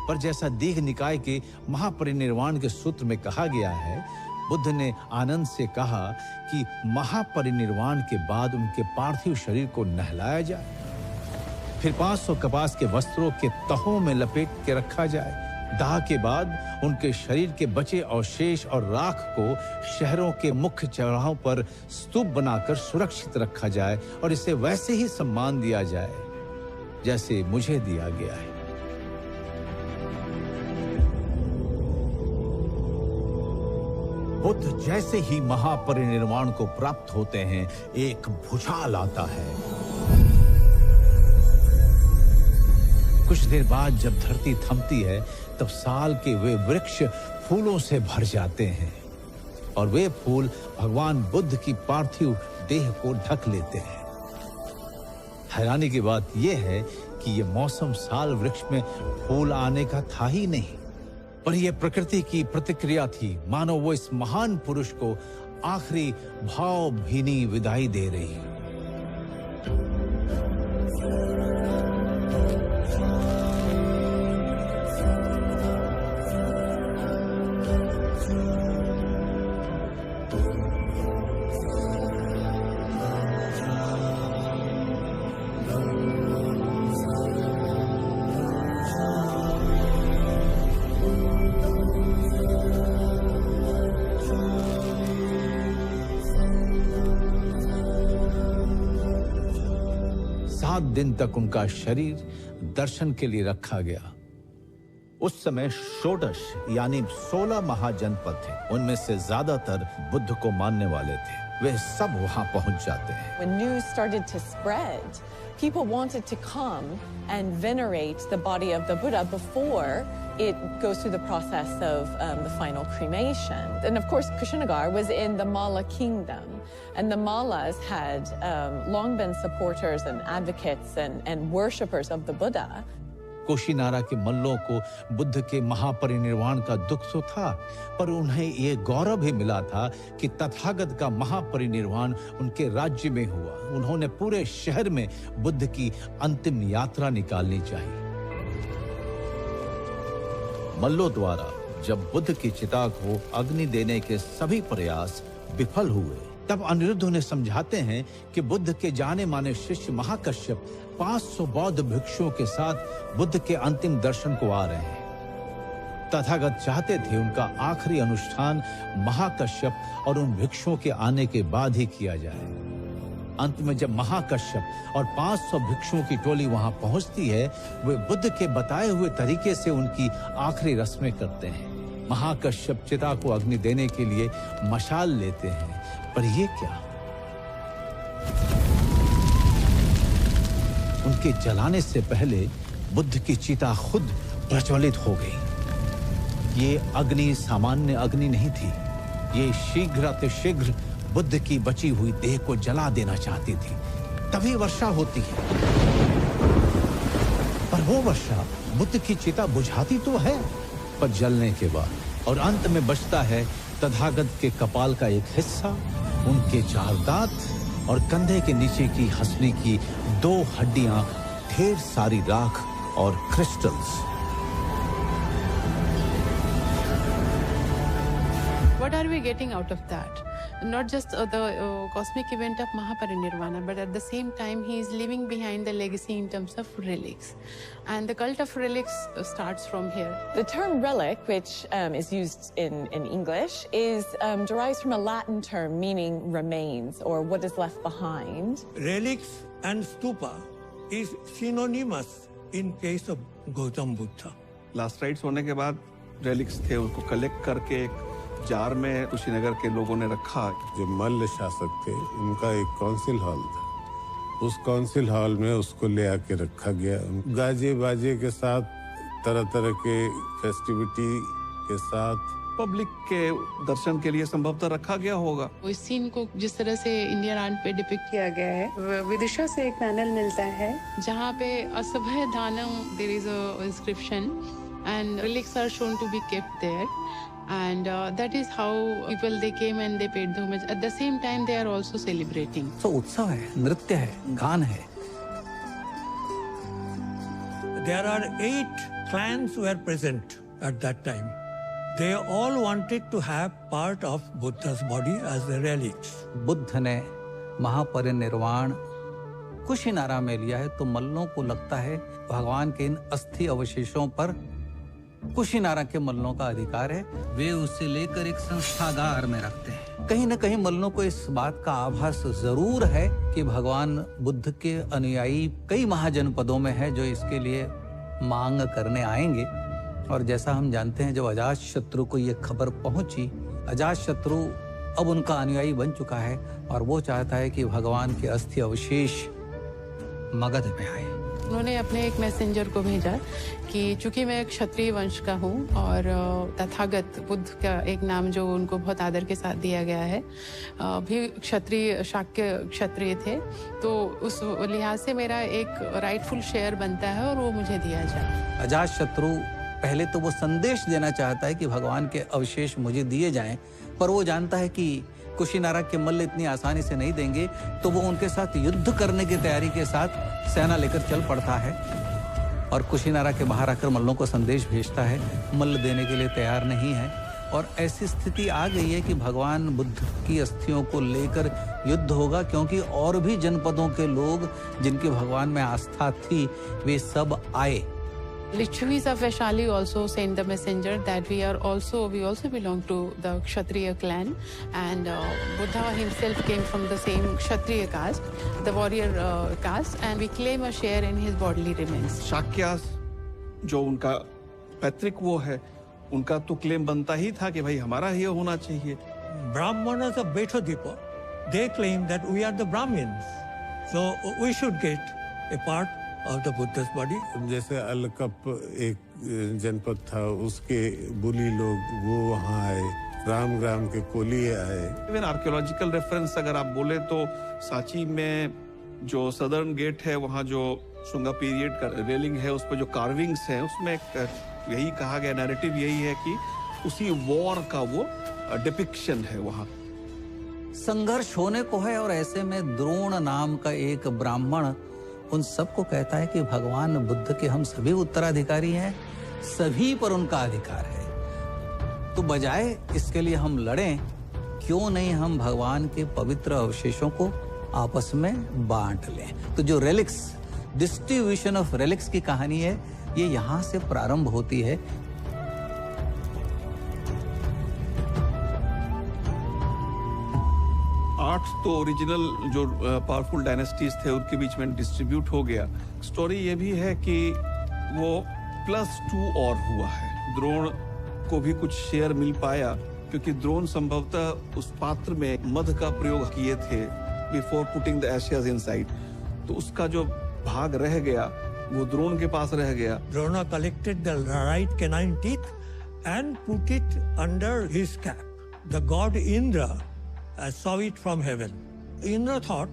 पर जैसा दीघ निकाय के महापरिनिर्वाण के सूत्र में कहा गया है, बुद्ध ने आनंद से कहा कि महापरिनिर्वाण के बाद उनके पार्थिव शरीर को नहलाया जाए, फिर 500 कपास के वस्त्रों के तहों में लपेट के रखा जाए। दाह के बाद उनके शरीर के बचे अवशेष और राख को शहरों के मुख्य चौराहों पर स्तूप बनाकर सुरक्षित रखा जाए, और इसे वैसे ही सम्मान दिया जाए जैसे मुझे दिया गया है। बुद्ध जैसे ही महापरिनिर्वाण को प्राप्त होते हैं, एक भूचाल आता है। कुछ देर बाद जब धरती थमती है, तब साल के वे वृक्ष फूलों से भर जाते हैं, और वे फूल भगवान बुद्ध की पार्थिव देह को ढक लेते हैं। हैरानी की बात यह है कि यह मौसम साल वृक्ष में फूल आने का था ही नहीं, पर यह प्रकृति की प्रतिक्रिया थी, मानो वो इस महान पुरुष को आखिरी भावभीनी विदाई दे रही है। 7 दिन तक उनका शरीर दर्शन के लिए रखा गया। उस समय षोडश यानी 16 महाजनपद थे। उनमें से ज्यादातर बुद्ध को मानने वाले थे। वे सब वहां पहुंच जाते हैं। When news started to spread, people wanted to come and venerate the body of the Buddha before it goes through the process of the final cremation. And of course, Kushinagar was in the Malla kingdom, and the Mallas had long been supporters and advocates and worshippers of the Buddha. Kushinara के मल्लों को बुद्ध के महापरिनिर्वाण का दुख तो था, पर उन्हें ये गौरव भी मिला था कि तथागत का महापरिनिर्वाण उनके राज्य में हुआ। उन्होंने पूरे शहर में बुद्ध की अंतिम यात्रा निकालनी चाहिए। मल्लों द्वारा जब बुद्ध की चिता को अग्नि देने के सभी प्रयास विफल हुए, तब अनिरुद्ध उन्हें समझाते हैं कि बुद्ध के जाने माने शिष्य महाकश्यप 500 बौद्ध भिक्षुओं के साथ बुद्ध के अंतिम दर्शन को आ रहे हैं। तथागत चाहते थे उनका आखिरी अनुष्ठान महाकश्यप और उन भिक्षुओं के आने के बाद ही किया जाए। अंत में जब महाकश्यप और 500 भिक्षुओं की टोली वहां पहुंचती है, वे बुद्ध के बताए हुए तरीके से उनकी आखिरी रस्में करते हैं। महाकश्यप चिता को अग्नि देने के लिए मशाल लेते हैं, पर ये क्या? उनके जलाने से पहले बुद्ध की चिता खुद प्रज्वलित हो गई। ये अग्नि सामान्य अग्नि नहीं थी। ये शीघ्रातिशीघ्र बुद्ध की बची हुई देह को जला देना चाहती थी, तभी वर्षा होती है। पर वो वर्षा बुद्ध की चिता बुझाती तो है, पर जलने के बाद और अंत में बचता है तथागत के कपाल का एक हिस्सा, उनके 4 दांत और कंधे के नीचे की हंसली की 2 हड्डियां, ढेर सारी राख और crystals. What are we getting out of that? Not just the cosmic event of Mahaparinirvana, but at the same time he is leaving behind the legacy in terms of relics. And the cult of relics starts from here. The term relic, which is used in English, is derives from a Latin term meaning remains or what is left behind. Relics and stupa is synonymous in case of Gautam Buddha. Last rites होने के बाद relics थे, उसको collect करके एक jar में कुशीनगर के लोगों ने रखा। जो मल्ल शासक थे उनका एक काउंसिल हॉल था, उस काउंसिल हॉल में उसको ले आके रखा गया। गाजे बाजे के साथ, तरह तरह के फेस्टिविटी के साथ पब्लिक के दर्शन के लिए संभवतः रखा गया होगा। इस सीन को जिस तरह से इंडियन आर्ट पे डिपिक्ट किया गया है, विदिशा से एक पैनल मिलता है जहाँ पे असभय दानम there is a inscription and relics are shown to be kept there. And that is how people they came and they paid the homage. At the same time, they are also celebrating. So उत्सव है, नृत्य है, गान है। There are 8 clans were present at that time. They all wanted to have part of Buddha's body as the relics. Buddha ने महापरिनिर्वाण कुशीनारा में लिया है, तो मल्लों को लगता है भगवान के इन अस्थि अवशेषों पर कुशीनारा के मल्लों का अधिकार है। वे उसे लेकर एक संस्थागार में रखते हैं। कहीं न कहीं मल्लों को इस बात का आभास जरूर है कि भगवान बुद्ध के अनुयायी कई महाजनपदों में है जो इसके लिए मांग करने आएंगे। और जैसा हम जानते हैं, जब अजातशत्रु को ये खबर पहुंची, अजातशत्रु अब उनका अनुयायी बन चुका है और वो चाहता है कि भगवान के अस्थि अवशेष मगध में आए। उन्होंने अपने एक मैसेंजर को भेजा कि चूंकि मैं क्षत्रिय वंश का हूँ और तथागत बुद्ध का एक नाम जो उनको बहुत आदर के साथ दिया गया है, भी क्षत्रिय शाक्य क्षत्रिय थे, तो उस लिहाज से मेरा एक राइटफुल शेयर बनता है और वो मुझे दिया जाए। अजातशत्रु पहले तो वो संदेश देना चाहता है कि भगवान के अवशेष मुझे दिए जाएं, पर वो जानता है कि कुशीनारा के मल्ल इतनी आसानी से नहीं देंगे, तो वो उनके साथ युद्ध करने की तैयारी के साथ सेना लेकर चल पड़ता है और कुशीनारा के बाहर आकर मल्लों को संदेश भेजता है। मल्ल देने के लिए तैयार नहीं है और ऐसी स्थिति आ गई है कि भगवान बुद्ध की अस्थियों को लेकर युद्ध होगा, क्योंकि और भी जनपदों के लोग जिनकी भगवान में आस्था थी वे सब आए। Lichvis of Vaishali also sent the messenger that we also belong to the Kshatriya clan, and Buddha himself came from the same Kshatriya caste, the warrior caste, and we claim a share in his bodily remains. शाक्यास जो उनका पैतृक वो है, उनका तो claim बनता ही था कि भाई हमारा ही होना चाहिए. Brahmanas of Betadipa, they claim that we are the Brahmins. So we should get a part of the Buddha's body. जैसे अलकप एक जनपद था, उसके बुली लोग वो वहाँ आए, रामग्राम के कोलिये आए. इवन आर्कियोलॉजिकल रेफरेंस अगर आप बोले तो सांची में जो सदर्न गेट है, वहाँ जो शुंगा पीरियड का रेलिंग है, उस पर जो कार्विंग्स हैं, उसमें यही कहा गया, नैरेटिव यही है कि उसी वॉर का वो डिपिक्शन है वहाँ. संघर्ष होने को है, और ऐसे में द्रोण नाम का एक ब्राह्मण उन सबको कहता है कि भगवान बुद्ध के हम सभी उत्तराधिकारी हैं, सभी पर उनका अधिकार है. तो बजाय इसके लिए हम लड़ें, क्यों नहीं हम भगवान के पवित्र अवशेषों को आपस में बांट लें. तो जो रेलिक्स, डिस्ट्रीब्यूशन ऑफ रेलिक्स की कहानी है, ये यहां से प्रारंभ होती है. आर्ट तो ओरिजिनल जो पावरफुल डायनेस्टीज थे उनके बीच में डिस्ट्रीब्यूट हो गया. स्टोरी ये भी है कि वो +2 और हुआ है. द्रोण को भी कुछ शेयर मिल पाया, क्योंकि द्रोण संभवतः उस पात्र में मध का प्रयोग किए थे before putting the ashes inside. तो उसका जो भाग रह गया वो द्रोण के पास रह गया. Drona collected the right canine teeth and put it under his cap. The god Indra saw it from heaven. Indra thought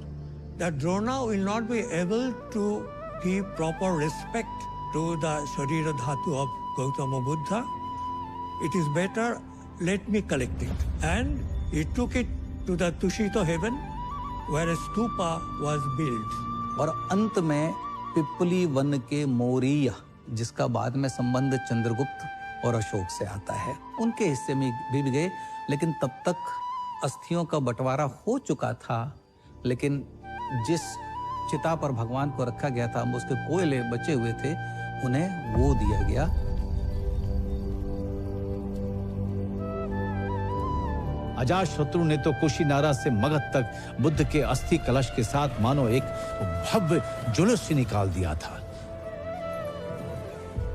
that Drona will not be able to give proper respect to the Sharira Dhatu of Gautama Buddha. It is better, let me collect it. And he took it to the Tushita heaven where a stupa was built. और अंत में पिपली one के मौर्य, जिसका बाद में संबंध चंद्रगुप्त और अशोक से आता है, उनके हिस्से में भी गए. लेकिन तब तक अस्थियों का बंटवारा हो चुका था, लेकिन जिस चिता पर भगवान को रखा गया था, उसके कोयले बचे हुए थे, उन्हें वो दिया गया. अजातशत्रु ने तो कुशीनारा से मगध तक बुद्ध के अस्थि कलश के साथ मानो एक भव्य जुलूस निकाल दिया था.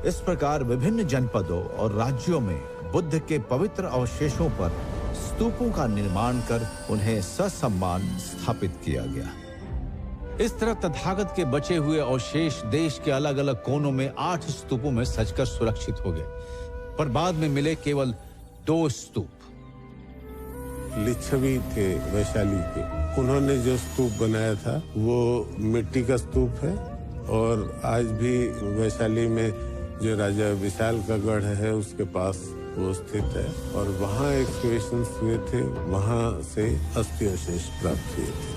इस प्रकार विभिन्न जनपदों और राज्यों में बुद्ध के पवित्र अवशेषों पर स्तूपों का निर्माण कर उन्हें ससम्मान स्थापित किया गया. इस तरह तथागत के बचे हुए अवशेष देश के अलग अलग कोनों में 8 स्तूपों में सजकर सुरक्षित हो गए, पर बाद में मिले केवल 2 स्तूप. लिच्छवी थे वैशाली के, उन्होंने जो स्तूप बनाया था वो मिट्टी का स्तूप है. और आज भी वैशाली में जो राजा विशाल का गढ़ है उसके पास वो स्थित है, और वहाँ एक्सकवेशंस हुए थे, वहाँ से अस्थि अवशेष प्राप्त हुए थे.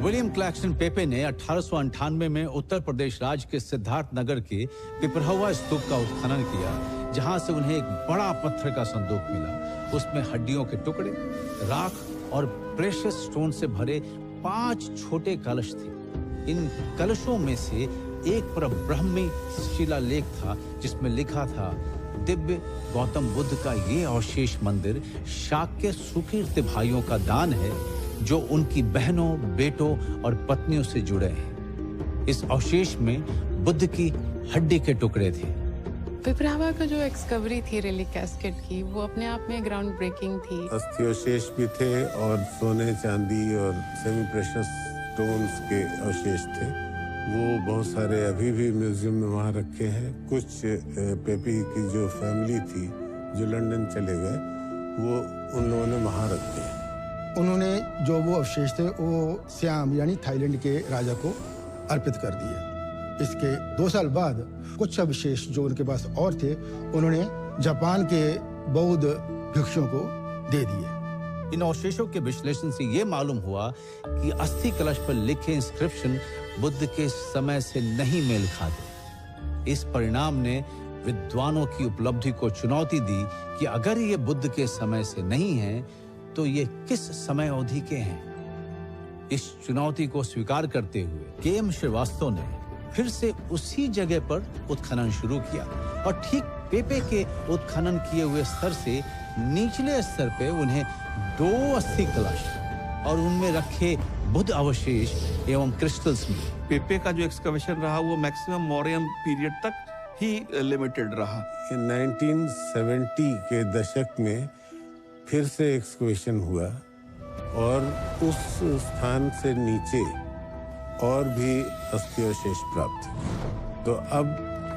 विलियम क्लैक्सन पेपे ने 1898 में उत्तर प्रदेश राज्य के सिद्धार्थ नगर के पिपरहवा स्तूप का उत्खनन किया, जहां से उन्हें एक बड़ा पत्थर का संदूक मिला. उसमें हड्डियों के टुकड़े, राख और प्रेशियस स्टोन से भरे 5 छोटे कलश थे. इन कलशों में से एक पर ब्रह्मी शिलालेख था, जिसमें लिखा था, दिव्य गौतम बुद्ध का ये अवशेष मंदिर शाक्य सुकीर्ति भाइयों का दान है, जो उनकी बहनों, बेटों और पत्नियों से जुड़े हैं. इस अवशेष में बुद्ध की हड्डी के टुकड़े थे. पिपरावा का जो एक्सकवरी थी रेलिक कैस्केट की, वो अपने आप में ग्राउंड ब्रेकिंग थी. अस्थि अवशेष भी थे और सोने, चांदी और सेमी प्रेशियस स्टोन्स के अवशेष थे. वो बहुत सारे अभी भी म्यूजियम में वहाँ रखे हैं. कुछ पेपी की जो फैमिली थी जो लंदन चले गए, वो उन लोगों ने वहाँ रखे हैं. उन्होंने जो वो अवशेष थे वो सियाम यानी थाईलैंड के राजा को अर्पित कर दिए. इसके 2 साल बाद कुछ अवशेष जो उनके पास और थे, उन्होंने जापान के बौद्ध भिक्षुओं को दे दिए. इन अवशेषों के विश्लेषण से ये मालूम हुआ कि अस्थि कलश पर लिखे इंस्क्रिप्शन बुद्ध के समय से नहीं मेल खाते. इस परिणाम ने विद्वानों की उपलब्धि को चुनौती दी कि अगर ये बुद्ध के समय से नहीं हैं, तो ये किस समय अवधि के हैं. इस चुनौती को स्वीकार करते हुए केएम श्रीवास्तव ने फिर से उसी जगह पर उत्खनन शुरू किया और ठीक पेपे के उत्खनन किए हुए स्तर से निचले स्तर पे उन्हें 2 अस्थि कलश और उनमें रखे बुद्ध अवशेष एवं क्रिस्टल्स मिले। पेपे का जो एक्सकवेशन रहा वो मैक्सिमम मौर्यन पीरियड तक ही लिमिटेड रहा। 1970 के दशक में फिर से एक्सकवेशन हुआ और उस स्थान से नीचे और भी अस्थिअवशेष प्राप्त हुए। तो अब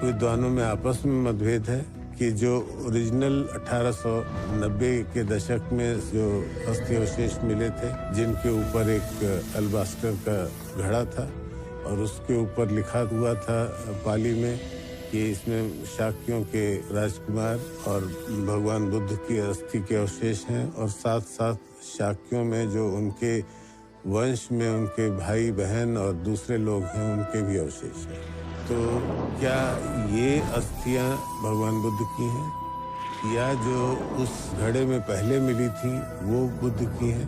विद्वानों में आपस में मतभेद है कि जो ओरिजिनल 1890 के दशक में जो अस्थिअवशेष मिले थे, जिनके ऊपर एक अल्बास्टर का घड़ा था और उसके ऊपर लिखा हुआ था पाली में कि इसमें शाक्यों के राजकुमार और भगवान बुद्ध की अस्थि के अवशेष हैं और साथ साथ शाक्यों में जो उनके वंश में उनके भाई बहन और दूसरे लोग हैं उनके भी अवशेष हैं। तो क्या ये अस्थियां भगवान बुद्ध की हैं या जो उस घड़े में पहले मिली थी वो बुद्ध की हैं?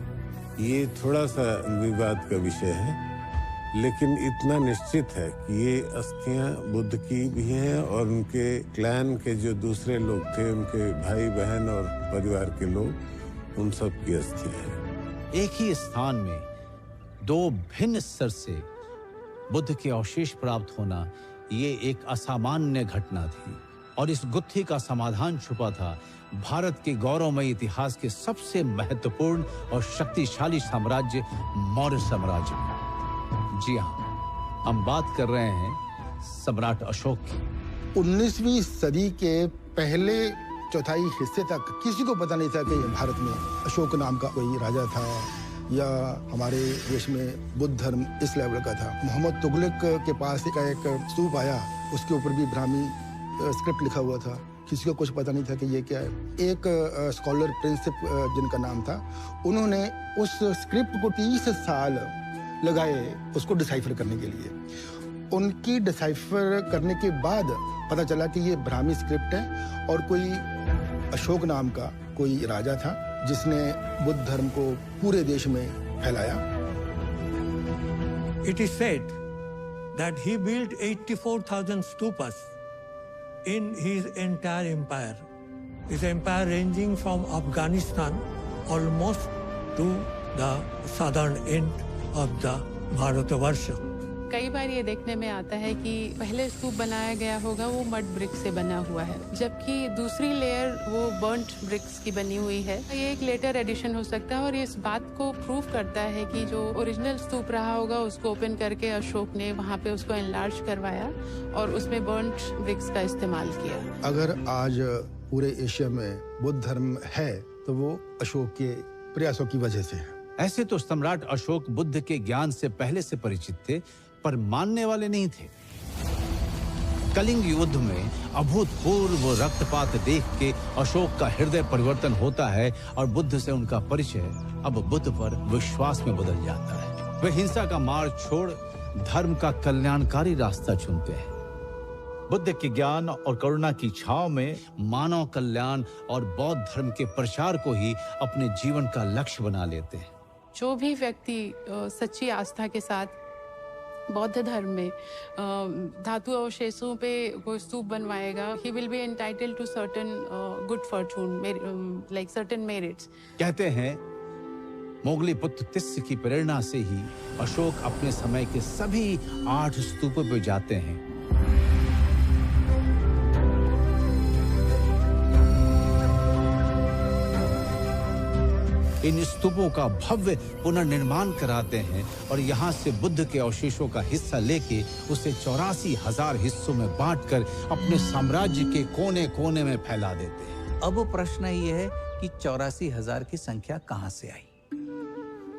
ये थोड़ा सा विवाद का विषय है, लेकिन इतना निश्चित है कि ये अस्थियां बुद्ध की भी हैं और उनके क्लैन के जो दूसरे लोग थे, उनके भाई बहन और परिवार के लोग, उन सब की अस्थियां हैं। एक ही स्थान में 2 भिन्न स्तर से बुद्ध के अवशेष प्राप्त होना ये एक असामान्य घटना थी और इस गुत्थी का समाधान छुपा था भारत के गौरवमय इतिहास के सबसे महत्वपूर्ण और शक्तिशाली साम्राज्य मौर्य साम्राज्य में। जी हाँ, हम बात कर रहे हैं सम्राट अशोक की। 19वीं सदी के पहले चौथाई हिस्से तक किसी को पता नहीं था कि भारत में अशोक नाम का कोई राजा था या हमारे देश में बुद्ध धर्म इस लेवल का था। मोहम्मद तुगलक के पास एक स्तूप आया, उसके ऊपर भी ब्राह्मी स्क्रिप्ट लिखा हुआ था। किसी को कुछ पता नहीं था कि ये क्या है। एक स्कॉलर प्रिंसिप जिनका नाम था, उन्होंने उस स्क्रिप्ट को 30 साल लगाए उसको डिसाइफर करने के लिए। उनकी डिसाइफर करने के बाद पता चला कि ये ब्राह्मी स्क्रिप्ट है और कोई अशोक नाम का कोई राजा था जिसने बुद्ध धर्म को पूरे देश में फैलाया। It is said that he built 84,000 stupas in his entire empire. His empire ranging from Afghanistan almost to the southern end of the Bharatavarsha. कई बार ये देखने में आता है कि पहले स्तूप बनाया गया होगा वो मड ब्रिक से बना हुआ है, जबकि दूसरी लेयर वो बर्न्ट ब्रिक्स की बनी हुई है। ये एक लेटर एडिशन हो सकता है और इस बात को प्रूव करता है कि जो ओरिजिनल स्तूप रहा होगा उसको ओपन करके अशोक ने वहाँ पे उसको एनलार्ज करवाया और उसमें बर्न्ट ब्रिक्स का इस्तेमाल किया। अगर आज पूरे एशिया में बुद्ध धर्म है तो वो अशोक के प्रयासों की वजह से है। ऐसे तो सम्राट अशोक बुद्ध के ज्ञान से पहले से परिचित थे, पर मानने वाले नहीं थे। कलिंग युद्ध में अभूतपूर्व रक्तपात देख के अशोक का हृदय परिवर्तन होता है और बुद्ध से उनका परिचय अब बुद्ध पर विश्वास में बदल जाता है। वे हिंसा का मार्ग छोड़ धर्म का कल्याणकारी रास्ता चुनते हैं। बुद्ध के ज्ञान और करुणा की छाव में मानव कल्याण और बौद्ध धर्म के प्रचार को ही अपने जीवन का लक्ष्य बना लेते हैं। जो भी व्यक्ति सच्ची आस्था के साथ बौद्ध धर्म में धातु अवशेषों पे कोई स्तूप बनवाएगा, he will be entitled to certain good fortune, like certain merits. कहते हैं मोगली पुत्र तिस्य की प्रेरणा से ही अशोक अपने समय के सभी 8 स्तूपों पे जाते हैं। इन स्तूपों का भव्य पुनर्निर्माण कराते हैं और यहाँ से बुद्ध के अवशेषों का हिस्सा लेके उसे 84,000 हिस्सों में बांटकर अपने साम्राज्य के कोने कोने में फैला देते हैं। अब प्रश्न ये है कि 84,000 की संख्या कहाँ से आई?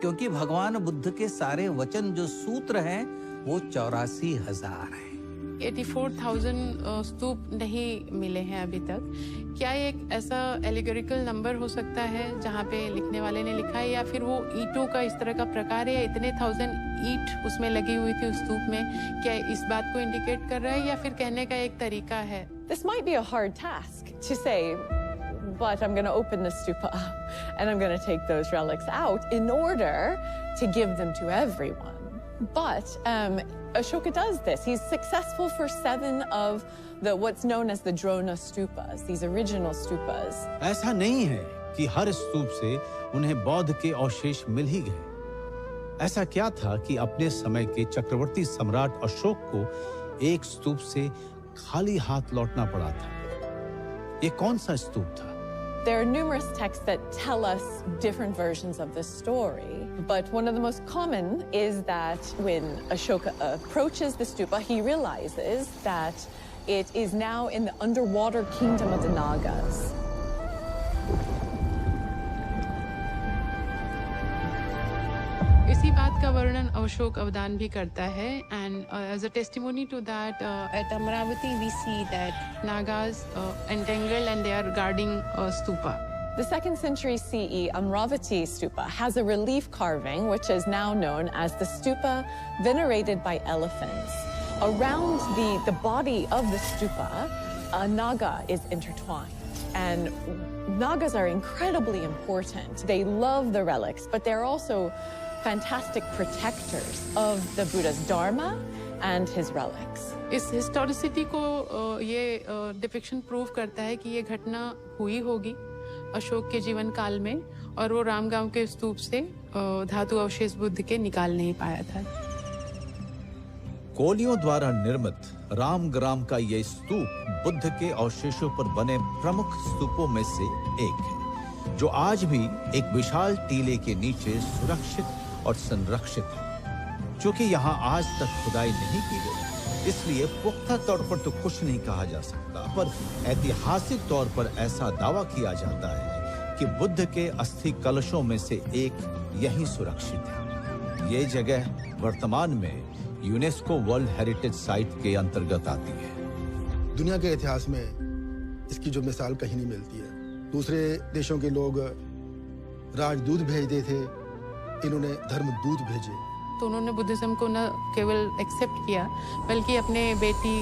क्योंकि भगवान बुद्ध के सारे वचन जो सूत्र हैं वो 84,000 हैं। 84,000 स्तूप नहीं मिले हैं अभी तक। क्या ये एक ऐसा एलिगोरिकल नंबर हो सकता है जहाँ पे लिखने वाले ने लिखा है, या फिर वो ईंटों का इस तरह का प्रकार है, इतने 1000 ईंट उसमें लगी हुई थी उस स्तूप में? क्या इस बात को इंडिकेट कर रहा है या फिर कहने का एक तरीका है? This might be a hard task to say but I'm going to open the stupa up and I'm going to take those relics out in order to give them to everyone. But Ashoka does this. He's successful for 7 of the what's known as the Drona stupas, these original stupas. ऐसा नहीं है कि हर स्तूप से उन्हें बौद्ध के अवशेष मिल ही गए। ऐसा क्या था कि अपने समय के चक्रवर्ती सम्राट अशोक को एक स्तूप से खाली हाथ लौटना पड़ा था? ये कौन सा स्तूप था? There are numerous texts that tell us different versions of this story, but one of the most common is that when Ashoka approaches the stupa, he realizes that it is now in the underwater kingdom of the Nagas. इसी बात का वर्णन अशोक अवदान भी करता है and as a testimony to that at Amravati we see that Nagas entangled and they are guarding a stupa. The 2nd century CE Amravati stupa has a relief carving which is now known as the stupa venerated by elephants. Around the body of the stupa, a Naga is intertwined. And Nagas are incredibly important. They love the relics, but they're also fantastic protectors of the Buddha's Dharma and his relics. इस historicity को ये depiction prove करता है कि ये घटना हुई होगी अशोक के जीवन काल में और वो रामगांव के स्तूप से धातु अवशेष बुद्ध के निकाल नहीं पाया था। कोलियों द्वारा निर्मित रामग्राम का यह स्तूप बुद्ध के अवशेषों पर बने प्रमुख स्तूपों में से एक है, जो आज भी एक विशाल टीले के नीचे सुरक्षित और संरक्षित है। क्योंकि यहाँ आज तक खुदाई नहीं की गई, इसलिए पुख्ता तौर पर तो कुछ नहीं कहा जा सकता, पर ऐतिहासिक तौर पर ऐसा दावा किया जाता है कि बुद्ध के अस्थि कलशों में से एक यहीं सुरक्षित है। ये जगह वर्तमान में यूनेस्को वर्ल्ड हेरिटेज साइट के अंतर्गत आती है। दुनिया के इतिहास में इसकी जो मिसाल कहीं नहीं मिलती है। दूसरे देशों के लोग राजदूत भेजते थे, इन्होंने धर्मदूत भेजे। तो उन्होंने बुद्धिज्म को न केवल एक्सेप्ट किया बल्कि अपने बेटी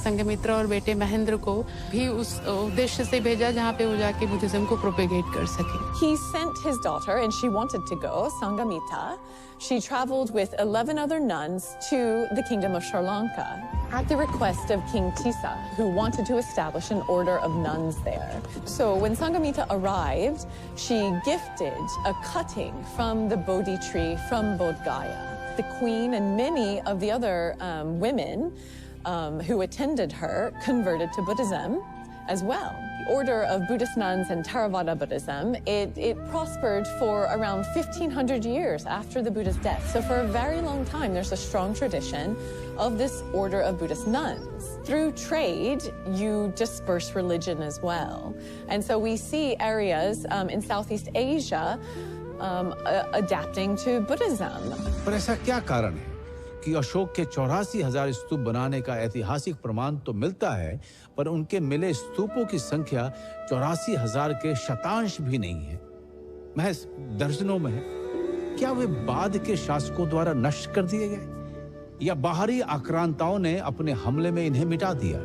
संघमित्रा और बेटे महेंद्र को भी उस उद्देश्य से भेजा जहाँ पे वो जाके बुद्धिज्म को प्रोपेगेट कर सके। He sent his daughter and she wanted to go, Sanghamitta. She traveled with 11 other nuns to the kingdom of Sri Lanka at the request of King Tissa, who wanted to establish an order of nuns there. So when Sanghamitta arrived, she gifted a cutting from the Bodhi tree from Bodh Gaya. The queen and many of the other women who attended her converted to Buddhism as well. The order of Buddhist nuns and Theravada Buddhism, it prospered for around 1500 years after the Buddha's death. So for a very long time, there's a strong tradition of this order of Buddhist nuns. Through trade, you disperse religion as well. And so we see areas in Southeast Asia adapting to Buddhism. पर ऐसा क्या कारण है कि अशोक के 84,000 स्तूप बनाने का ऐतिहासिक प्रमाण तो मिलता है, पर उनके मिले स्तूपों की संख्या 84,000 के शतांश भी नहीं है, महज दर्जनों में है। क्या वे बाद के शासकों द्वारा नष्ट कर दिए गए या बाहरी आक्रांताओं ने अपने हमले में इन्हें मिटा दिया?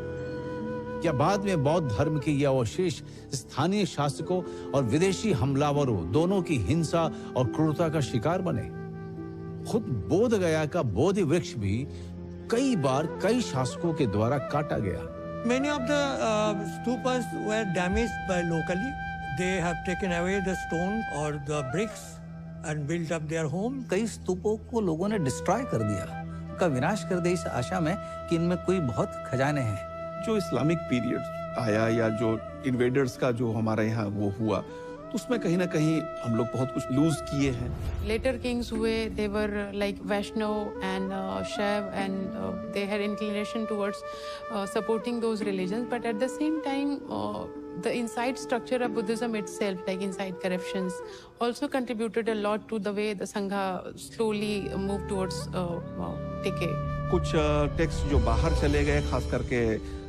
क्या बाद में बौद्ध धर्म के ये अवशेष स्थानीय शासकों और विदेशी हमलावरों दोनों की हिंसा और क्रूरता का शिकार बने? खुद बोध गया का बोधि वृक्ष भी कई बार कई शासकों के द्वारा काटा गया। Many of the stupas were damaged by locally. They have taken away the stone or the bricks and built up their home. कई स्तूपों को लोगों ने डिस्ट्रॉय कर दिया, का विनाश कर दिया इस आशा में कि इनमें कोई बहुत खजाने हैं। जो इस्लामिक पीरियड आया या जो इन्वेडर्स का जो हमारे यहाँ वो हुआ, तो उसमें कहीं ना कहीं हम लोग बहुत कुछ लूज किए हैं। Later kings हुए, they were like Vaishnav and Shaiv and they had inclination towards supporting those religions, but at the same time the inside structure of Buddhism itself, like inside corruptions, also contributed a lot to the way the Sangha slowly moved towards decay. कुछ text जो बाहर चले गए, खास करके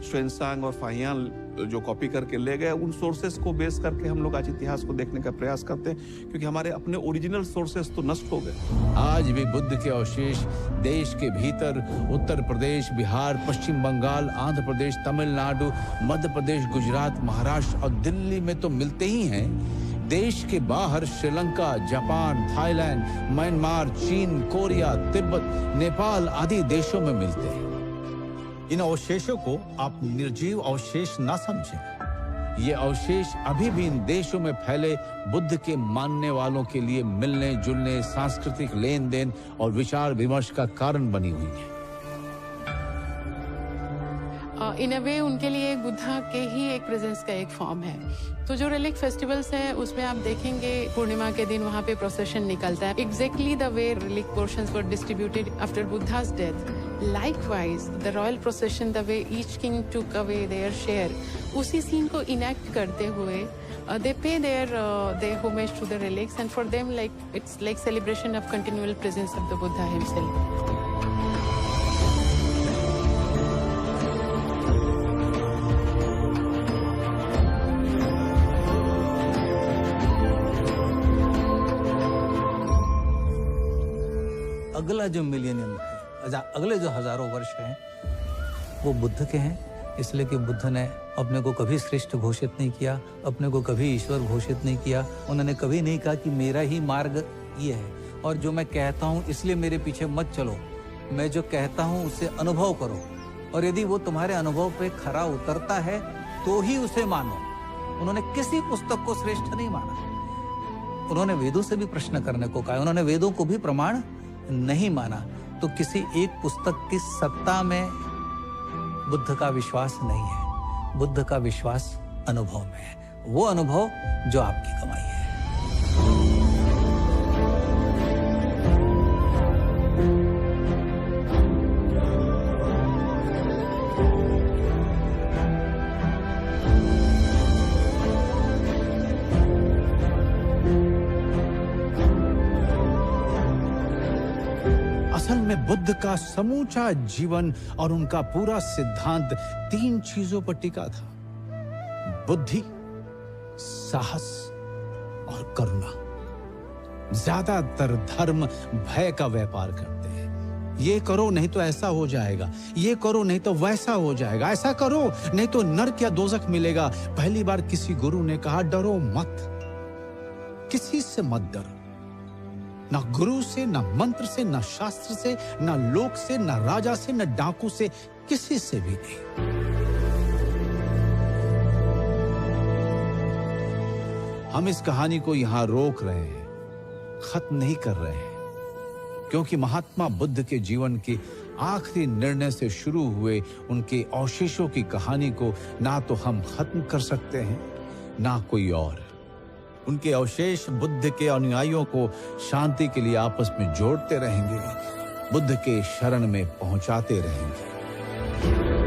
श्वेनसांग और फाहियान जो copy करके ले गए, उन सोर्सेस को बेस करके हम लोग आज इतिहास को देखने का प्रयास करते हैं, क्योंकि हमारे अपने ओरिजिनल सोर्सेस तो नष्ट हो गए। आज भी बुद्ध के अवशेष देश के भीतर उत्तर प्रदेश, बिहार, पश्चिम बंगाल, आंध्र प्रदेश, तमिलनाडु, मध्य प्रदेश, गुजरात, महाराष्ट्र और दिल्ली में तो मिलते ही हैं। देश के बाहर श्रीलंका, जापान, थाईलैंड, म्यांमार, चीन, कोरिया, तिब्बत, नेपाल आदि देशों में मिलते हैं। इन अवशेषों को आप निर्जीव अवशेष ना समझें। ये अवशेष अभी भी इन देशों में फैले बुद्ध के मानने वालों के लिए मिलने जुलने, सांस्कृतिक लेन देन और विचार विमर्श का कारण बनी हुई है। इन अ वे उनके लिए बुद्धा के ही एक प्रेजेंस का एक फॉर्म है। तो जो रिलिक फेस्टिवल्स हैं उसमें आप देखेंगे पूर्णिमा के दिन वहाँ पे प्रोसेशन निकलता है, exactly the way relic portions were distributed after Buddha's death. Likewise, the royal procession, the way each king took away their share, उसी सीन को इनेक्ट करते हुए they pay their homage to the relics, and for them it's like celebration of continual presence of the Buddha himself. अगला जो मिलियनियम है, अगले जो हजारों वर्ष हैं, वो बुद्ध के हैं, इसलिए कि बुद्ध ने अपने को कभी श्रेष्ठ घोषित नहीं किया, अपने को कभी ईश्वर घोषित नहीं किया। उन्होंने कभी नहीं कहा कि मेरा ही मार्ग ये है और जो मैं कहता हूँ इसलिए मेरे पीछे मत चलो, मैं जो कहता हूँ उसे अनुभव करो, और यदि वो तुम्हारे अनुभव पे खरा उतरता है तो ही उसे मानो। उन्होंने किसी पुस्तक को श्रेष्ठ नहीं माना। उन्होंने वेदों से भी प्रश्न करने को कहा, उन्होंने वेदों को भी प्रमाण नहीं माना। तो किसी एक पुस्तक की सत्ता में बुद्ध का विश्वास नहीं है, बुद्ध का विश्वास अनुभव में है, वो अनुभव जो आपकी कमाई है। असल में बुद्ध का समूचा जीवन और उनका पूरा सिद्धांत 3 चीजों पर टिका था: बुद्धि, साहस और करुणा। ज्यादातर धर्म भय का व्यापार करते हैं। ये करो नहीं तो ऐसा हो जाएगा, ये करो नहीं तो वैसा हो जाएगा, ऐसा करो नहीं तो नरक या दोजख मिलेगा। पहली बार किसी गुरु ने कहा, डरो मत, किसी से मत डरो, ना गुरु से, ना मंत्र से, ना शास्त्र से, ना लोक से, ना राजा से, ना डाकू से, किसी से भी नहीं। हम इस कहानी को यहां रोक रहे हैं, खत्म नहीं कर रहे हैं, क्योंकि महात्मा बुद्ध के जीवन के आखिरी निर्णय से शुरू हुए उनके अवशेषों की कहानी को ना तो हम खत्म कर सकते हैं, ना कोई और। उनके अवशेष बुद्ध के अनुयायियों को शांति के लिए आपस में जोड़ते रहेंगे, बुद्ध के शरण में पहुंचाते रहेंगे।